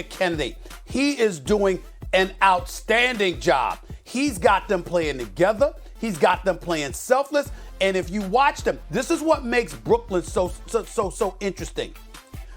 candidate. He is doing an outstanding job. He's got them playing together. He's got them playing selfless. And if you watch them, this is what makes Brooklyn so interesting.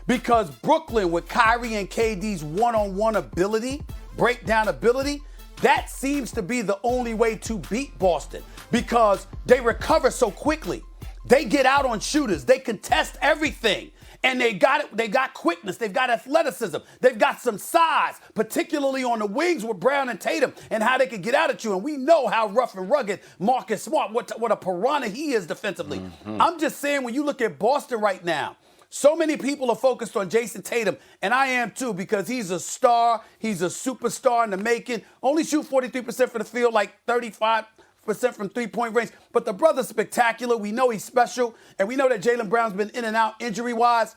Because Brooklyn, with Kyrie and KD's one-on-one ability, breakdown ability, that seems to be the only way to beat Boston because they recover so quickly. They get out on shooters. They contest everything. And they got quickness. They've got athleticism. They've got some size, particularly on the wings with Brown and Tatum and how they can get out at you. And we know how rough and rugged Marcus Smart, what a piranha he is defensively. Mm-hmm. I'm just saying, when you look at Boston right now, so many people are focused on Jason Tatum, and I am too, because he's a star. He's a superstar in the making. Only shoot 43% from the field, like 35% from three-point range. But the brother's spectacular. We know he's special, and we know that Jaylen Brown's been in and out injury-wise.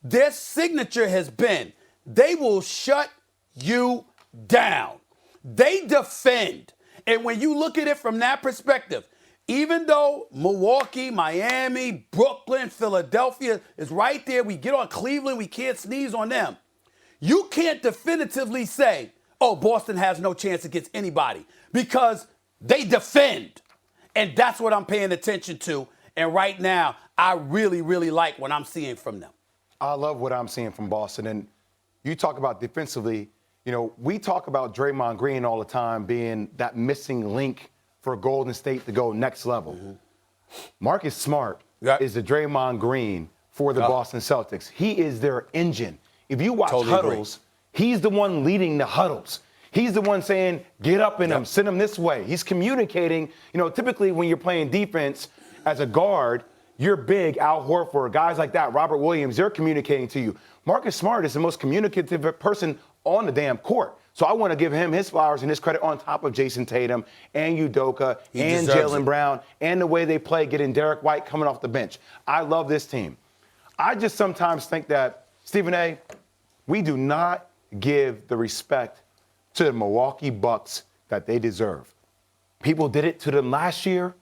Their signature has been they will shut you down. They defend. And when you look at it from that perspective, even though Milwaukee, Miami, Brooklyn, Philadelphia is right there, we get on Cleveland, we can't sneeze on them. You can't definitively say, oh, Boston has no chance against anybody because they defend. And that's what I'm paying attention to. And right now, I really, really like what I'm seeing from them. I love what I'm seeing from Boston. And you talk about defensively, we talk about Draymond Green all the time being that missing link for Golden State to go next level. Mm-hmm. Marcus Smart is the Draymond Green for the Boston Celtics. He is their engine. If you watch huddles, he's the one leading the huddles. He's the one saying, get up in them, send them this way. He's communicating. Typically when you're playing defense as a guard, you're big, Al Horford, guys like that, Robert Williams, they're communicating to you. Marcus Smart is the most communicative person on the damn court. So I want to give him his flowers and his credit on top of Jason Tatum and Udoka and Jaylen Brown and the way they play, getting Derek White coming off the bench. I love this team. I just sometimes think that, Stephen A., we do not give the respect to the Milwaukee Bucks that they deserve. People did it to them last year,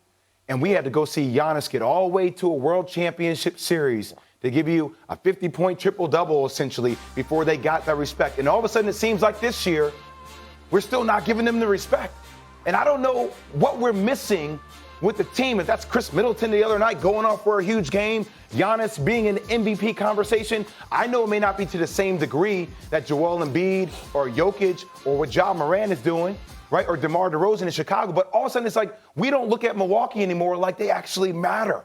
and we had to go see Giannis get all the way to a World Championship Series to give you a 50-point triple-double, essentially, before they got that respect. And all of a sudden, it seems like this year, we're still not giving them the respect. And I don't know what we're missing with the team. If that's Chris Middleton the other night going off for a huge game, Giannis being in the MVP conversation, I know it may not be to the same degree that Joel Embiid or Jokic or what Ja Morant is doing, right, or DeMar DeRozan in Chicago, but all of a sudden it's like we don't look at Milwaukee anymore like they actually matter.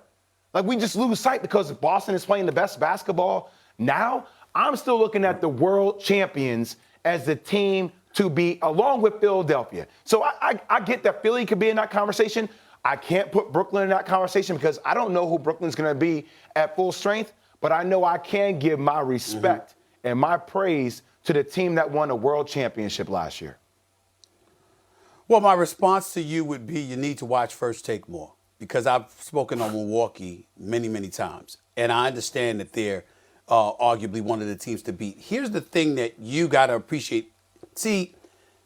Like we just lose sight because Boston is playing the best basketball now. I'm still looking at the world champions as the team to beat, along with Philadelphia. So I get that Philly could be in that conversation. I can't put Brooklyn in that conversation because I don't know who Brooklyn's going to be at full strength, but I know I can give my respect and my praise to the team that won a world championship last year. Well, my response to you would be you need to watch First Take more because I've spoken on Milwaukee many, many times, and I understand that they're arguably one of the teams to beat. Here's the thing that you got to appreciate. See,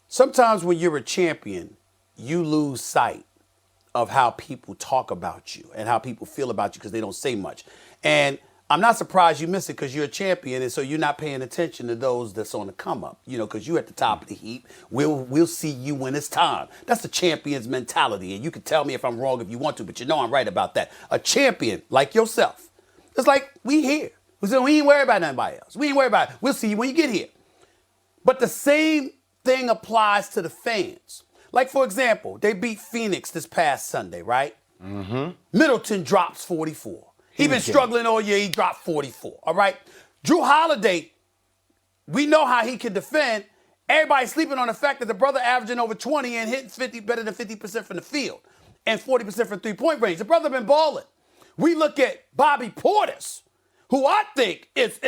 sometimes when you're a champion, you lose sight of how people talk about you and how people feel about you because they don't say much. And I'm not surprised you miss it because you're a champion, and so you're not paying attention to those that's on the come up, because you're at the top of the heap. We'll see you when it's time. That's the champion's mentality, and you can tell me if I'm wrong if you want to, but I'm right about that. A champion like yourself, it's like we here. We ain't worried about nobody else. We ain't worried about it. We'll see you when you get here. But the same thing applies to the fans. Like, for example, they beat Phoenix this past Sunday, right? Mm-hmm. Middleton drops 44. He's been struggling all year. He dropped 44, all right? Drew Holiday, we know how he can defend. Everybody's sleeping on the fact that the brother averaging over 20 and hitting better than 50% from the field and 40% from three-point range. The brother been balling. We look at Bobby Portis, who I think is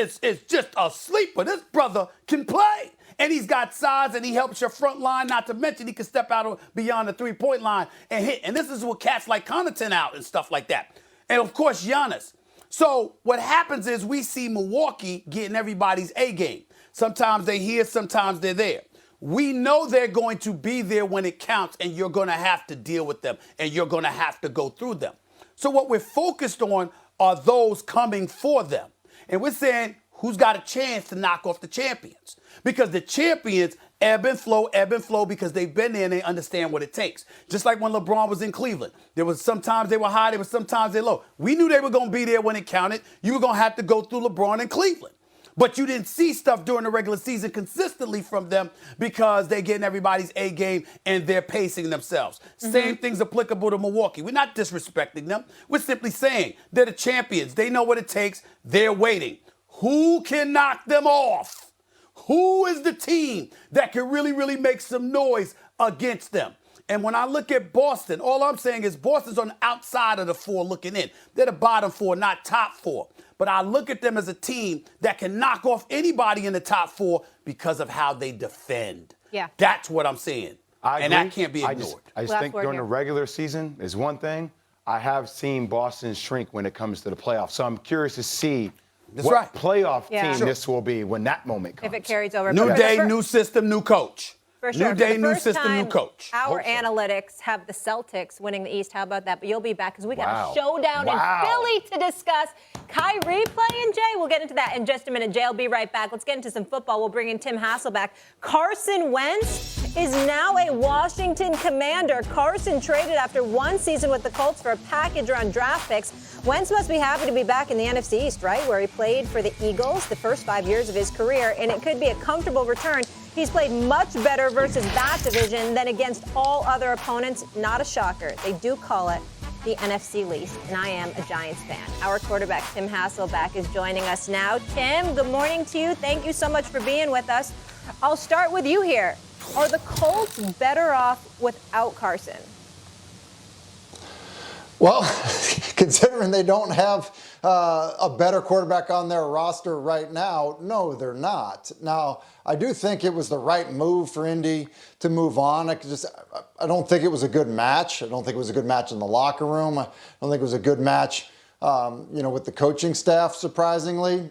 just a sleeper. This brother can play. And he's got size, and he helps your front line, not to mention he can step out beyond the three-point line and hit. And this is what cats like Connaughton out and stuff like that. And, of course, Giannis. So what happens is we see Milwaukee getting everybody's A game. Sometimes they're here, sometimes they're there. We know they're going to be there when it counts, and you're going to have to deal with them, and you're going to have to go through them. So what we're focused on are those coming for them. And we're saying, who's got a chance to knock off the champions. Because the champions ebb and flow because they've been there and they understand what it takes. Just like when LeBron was in Cleveland. There was sometimes they were high, there was sometimes they low. We knew they were going to be there when it counted. You were going to have to go through LeBron in Cleveland. But you didn't see stuff during the regular season consistently from them because they're getting everybody's A game and they're pacing themselves. Same thing's applicable to Milwaukee. We're not disrespecting them. We're simply saying they're the champions. They know what it takes. They're waiting. Who can knock them off? Who is the team that can really, really make some noise against them? And when I look at Boston, all I'm saying is Boston's on the outside of the four looking in. They're the bottom four, not top four. But I look at them as a team that can knock off anybody in the top four because of how they defend. Yeah. That's what I'm saying. And that can't be ignored. I just think during the regular season is one thing. I have seen Boston shrink when it comes to the playoffs. So I'm curious to see what playoff team this will be when that moment comes. If it carries over. New day, new system, new coach. For sure. New day, new system, new coach. Our analytics have the Celtics winning the East. How about that? But you'll be back because we got a showdown in Philly to discuss. Kyrie playing, Jay. We'll get into that in just a minute. Jay will be right back. Let's get into some football. We'll bring in Tim Hassel back. Carson Wentz is now a Washington Commander. Carson traded after one season with the Colts for a package around draft picks. Wentz must be happy to be back in the NFC East, right, where he played for the Eagles the first 5 years of his career, and it could be a comfortable return. He's played much better versus that division than against all other opponents. Not a shocker. They do call it the NFC least, and I am a Giants fan. Our quarterback, Tim Hasselback, is joining us now. Tim, good morning to you. Thank you so much for being with us. I'll start with you here. Are the Colts better off without Carson? Well, considering they don't have a better quarterback on their roster right now, no, they're not. Now, I do think it was the right move for Indy to move on. I don't think it was a good match. I don't think it was a good match in the locker room. I don't think it was a good match, with the coaching staff, surprisingly.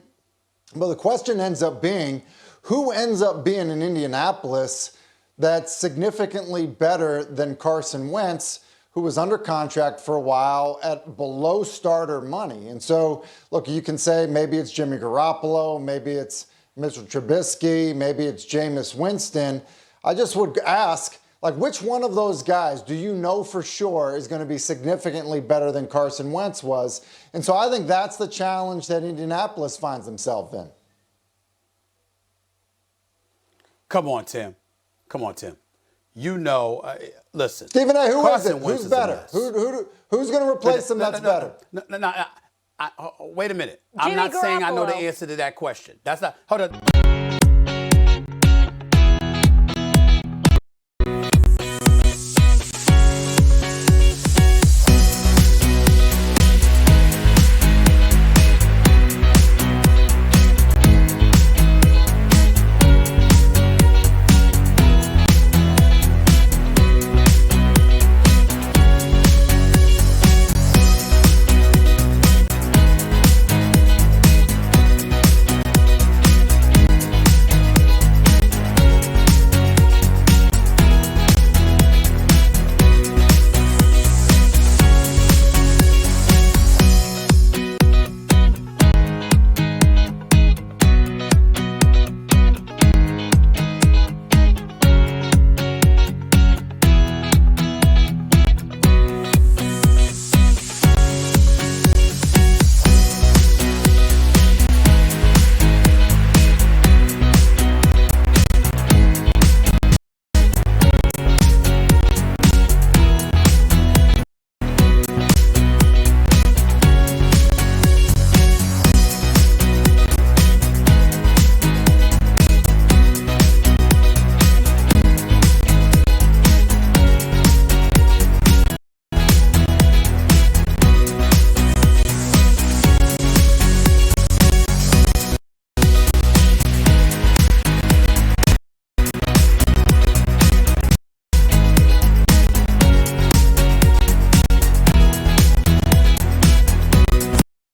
But the question ends up being, who ends up being in Indianapolis that's significantly better than Carson Wentz, who was under contract for a while at below starter money? And so, look, you can say maybe it's Jimmy Garoppolo, maybe it's Mr. Trubisky, maybe it's Jameis Winston. I just would ask, which one of those guys do you know for sure is going to be significantly better than Carson Wentz was? And so I think that's the challenge that Indianapolis finds themselves in. Come on, Tim. Listen. Stephen A., who Carson is it? Wentz Who's is better? Who's going to replace him that's better? No, wait a minute. Jimmy I'm not saying I know the Garoppolo. answer to that question. That's not. Hold on.